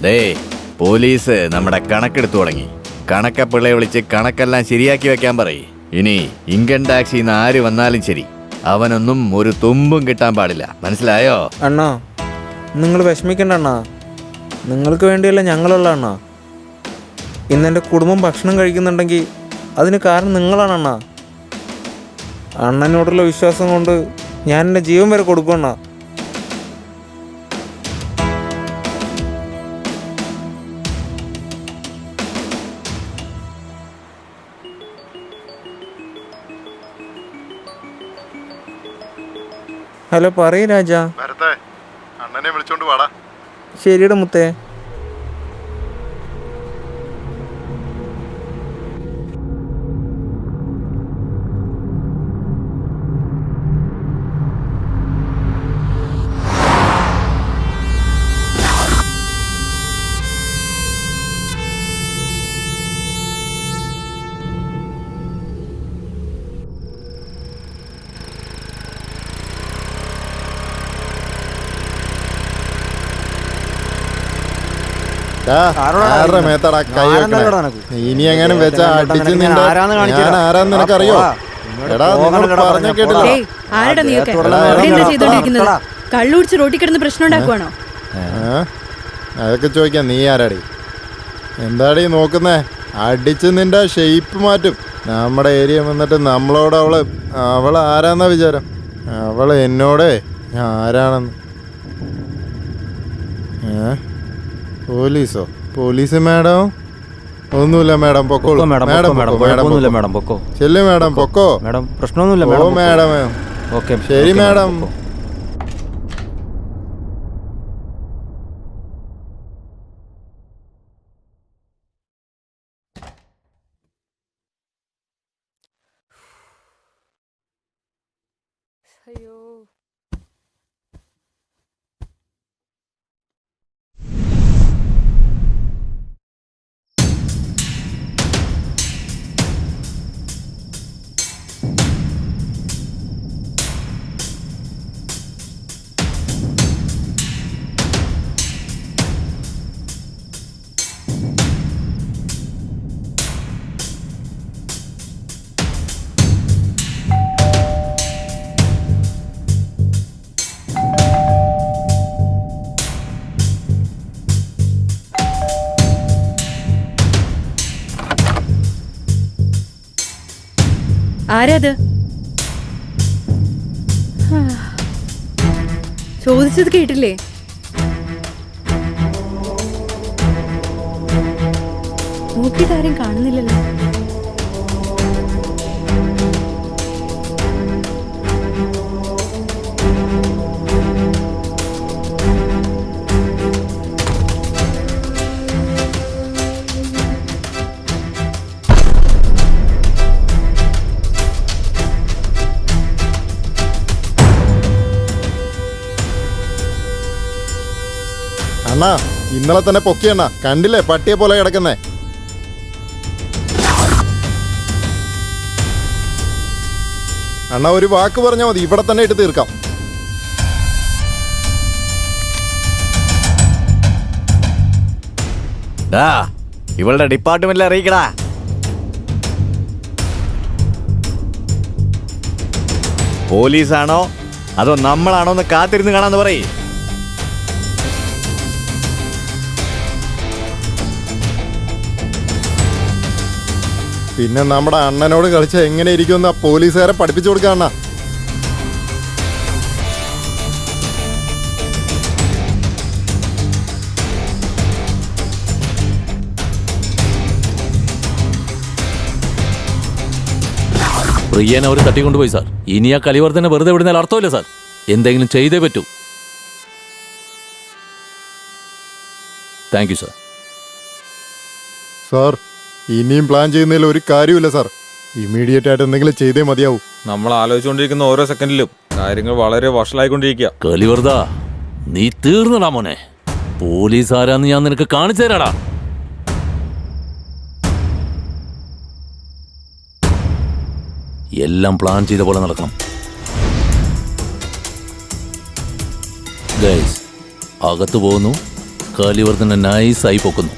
ദേ police നമ്മുടെ കണക്കെടുത്തു തുടങ്ങി. കണക്കപ്പിള്ളയെ വിളിച്ച് കണക്കെല്ലാം ശരിയാക്കി വെക്കാൻ പറയും. ഇനി ഇൻകം ടാക്സിന്ന് ആര് വന്നാലും ശരി, അവനൊന്നും ഒരു തുമ്പും കിട്ടാൻ പാടില്ല. മനസ്സിലായോ? അണ്ണാ നിങ്ങൾ വിഷമിക്കണ്ട അണ്ണാ, നിങ്ങൾക്ക് വേണ്ടിയല്ല ഞങ്ങളുള്ള അണ്ണാ. ഇന്നെൻ്റെ കുടുംബം ഭക്ഷണം കഴിക്കുന്നുണ്ടെങ്കിൽ അതിന് കാരണം നിങ്ങളാണ് അണ്ണാ. അണ്ണനോടുള്ള വിശ്വാസം കൊണ്ട് ഞാൻ എൻ്റെ ജീവൻ വരെ കൊടുക്കും അണ്ണാ. ഹലോ പറയൂ രാജ. അണ്ണനെ വിളിച്ചോണ്ട് വാടാ. ശരിയുടെ മുത്തേ. ഇനി എങ്ങനെ വെച്ചാ അടിച്ച് ഞാൻ ആരാന്ന് നിനക്കറിയോ? എടാ നിങ്ങൾ പറഞ്ഞ കേട്ടില്ല. കള്ളുടിച്ച് റോട്ടി കിടന്ന് പ്രശ്നം ഉണ്ടാക്കുവാണോ? അതൊക്കെ ചോദിക്കാം. നീ ആരാടി? എന്താടി നോക്കുന്നേ? അടിച്ച് നിന്റെ ഷേപ്പ് മാറ്റും. നമ്മുടെ ഏരിയ വന്നിട്ട് നമ്മളോട് അവള് ആരാന്നാ വിചാരം? അവള് എന്നോടേ ഞാൻ ആരാണെന്ന്. പോലീസോ? Police madam? ഒന്നുമില്ല മാഡം, പൊക്കോളൂ മാഡം. ചെല്ലു മാഡം, പൊക്കോ. പ്രശ്നമൊന്നുമില്ല ഓ മാഡം. ശരി മാഡം. അയ്യോ, ആരത്? ചോദിച്ചത് കേട്ടില്ലേ? നോക്കിയിട്ട് ആരും കാണുന്നില്ലല്ലോ. അണ്ണാ ഇന്നലെ തന്നെ പൊക്കിയണ്ണ, കണ്ടില്ലേ പട്ടിയെ പോലെ കിടക്കുന്നേ? അണ്ണാ ഒരു വാക്ക് പറഞ്ഞാൽ മതി, ഇവിടെ തന്നെ ഇട്ട് തീർക്കാം. ഇവളുടെ ഡിപ്പാർട്ട്മെന്റിൽ അറിയിക്കടാ. പോലീസാണോ അതോ നമ്മളാണോ എന്ന് കാത്തിരുന്ന് കാണാന്ന് പറയ്. പിന്നെ നമ്മുടെ അണ്ണനോട് കളിച്ച എങ്ങനെ ഇരിക്കുമെന്ന് ആ പോലീസുകാരെ പഠിപ്പിച്ചു കൊടുക്കാം അണ്ണാ. പ്രിയനെ അവർ തട്ടിക്കൊണ്ടുപോയി സാർ. ഇനി ആ കലിവർദ്ധനെ വെറുതെ വിടുന്നതിൽ അർത്ഥമില്ല സാർ. എന്തെങ്കിലും ചെയ്തേ പറ്റൂ. Thank you sir. സാർ ഇനിയും പ്ലാൻ ചെയ്യുന്നതിൽ ഒരു കാര്യമില്ല സാർ. ഇമ്മീഡിയറ്റ് ആയിട്ട് എന്തെങ്കിലും ചെയ്തേ മതിയാവൂ. നമ്മൾ ആലോചിച്ചുകൊണ്ടിരിക്കുന്ന ഓരോ സെക്കൻഡിലും കാര്യങ്ങൾ വളരെ വഷളായിക്കൊണ്ടിരിക്കുക. കലിവർദ്ധ, നീ തീർന്നടാ മോനെ. പോലീസ് ആരാന്ന് ഞാൻ നിനക്ക് കാണിച്ചു തരാടാ. എല്ലാം പ്ലാൻ ചെയ്ത പോലെ നടക്കണം. ഗൈസ്, അകത്ത് പോകുന്നു, കലിവർദ്ധന നൈസായി പൊക്കുന്നു.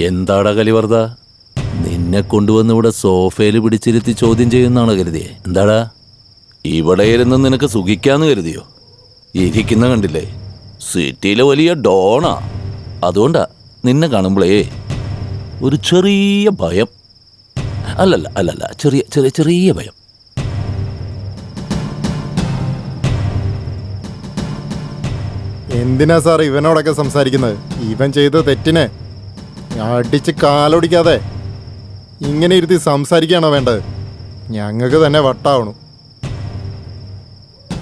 എന്താടാ കലിവർദ്ധ, നിന്നെ കൊണ്ടുവന്ന് ഇവിടെ സോഫയിൽ പിടിച്ചിരുത്തി ചോദ്യം ചെയ്യുന്നാണ് കരുതിയേ? എന്താടാ, ഇവിടെ ഇരുന്ന് നിനക്ക് സുഖിക്കാന്ന് കരുതിയോ? ഇരിക്കുന്ന കണ്ടില്ലേ, സിറ്റിയിലെ വലിയ ഡോണാ. അതുകൊണ്ടാ നിന്നെ കാണുമ്പോഴേ ഒരു ചെറിയ ഭയം. അല്ലല്ല ചെറിയ ചെറിയ ചെറിയ ഭയം. എന്തിനാ സാർ ഇവനോടൊക്കെ സംസാരിക്കുന്നത്? ഇവൻ ചെയ്ത തെറ്റിനെ അടിച്ച് കാലൊടിക്കാതെ ഇങ്ങനെ ഇരുത്തി സംസാരിക്കുകയാണോ വേണ്ടത്? ഞങ്ങൾക്ക് തന്നെ വട്ടാവണു.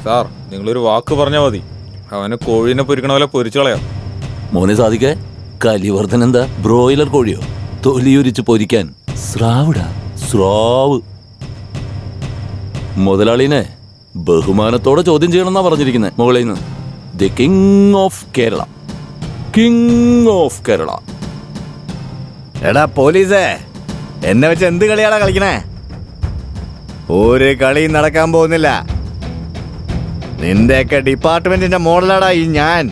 സാർ, നിങ്ങളൊരു വാക്ക് പറഞ്ഞാൽ മതി, അവനെ കോഴീനെ പൊരിക്കണ പോലെ പൊരിച്ചു കളയാം. മോനെ സാധിക്കേ, കലിവർദ്ധൻ എന്താ ബ്രോയിലർ കോഴിയോ? തൊലിയൊരിച്ച് പൊരിക്കാൻ സ്രാവ്. മുതലാളിനെ ബഹുമാനത്തോടെ ചോദ്യം ചെയ്യണമെന്നാ പറഞ്ഞിരിക്കുന്നത് മുകളിൽ നിന്ന്. The king of Kerala. എടാ പോലീസേ, എന്നെ വെച്ച് എന്ത് കളിയാടാ കളിക്കണേ? ഒരു കളിയും നടക്കാൻ പോകുന്നില്ല. നിന്റെയൊക്കെ ഡിപ്പാർട്ട്മെന്റിന്റെ മോഡലാടാ ഈ ഞാൻ.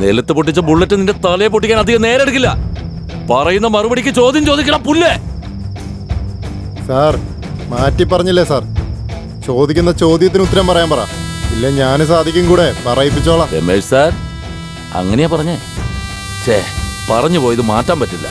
നിലത്ത് പൊട്ടിച്ച ബുള്ളറ്റ് നിന്റെ തലയെ പൊട്ടിക്കാൻ അധികം നേരെ എടുക്കില്ല. പറയുന്ന മറുപടിക്ക് ചോദ്യം ചോദിക്കണം പുല്ലേ. സാർ മാറ്റി പറഞ്ഞില്ലേ സാർ, ചോദിക്കുന്ന ചോദ്യത്തിന് ഉത്തരം പറയാൻ പറ. ഇല്ല ഞാൻ സാധിക്കും കൂടെ പറയിപ്പിച്ചോളാം. രമേശ് സാർ അങ്ങനെയാ പറഞ്ഞേ. പറഞ്ഞു പോയത് മാറ്റാൻ പറ്റില്ല.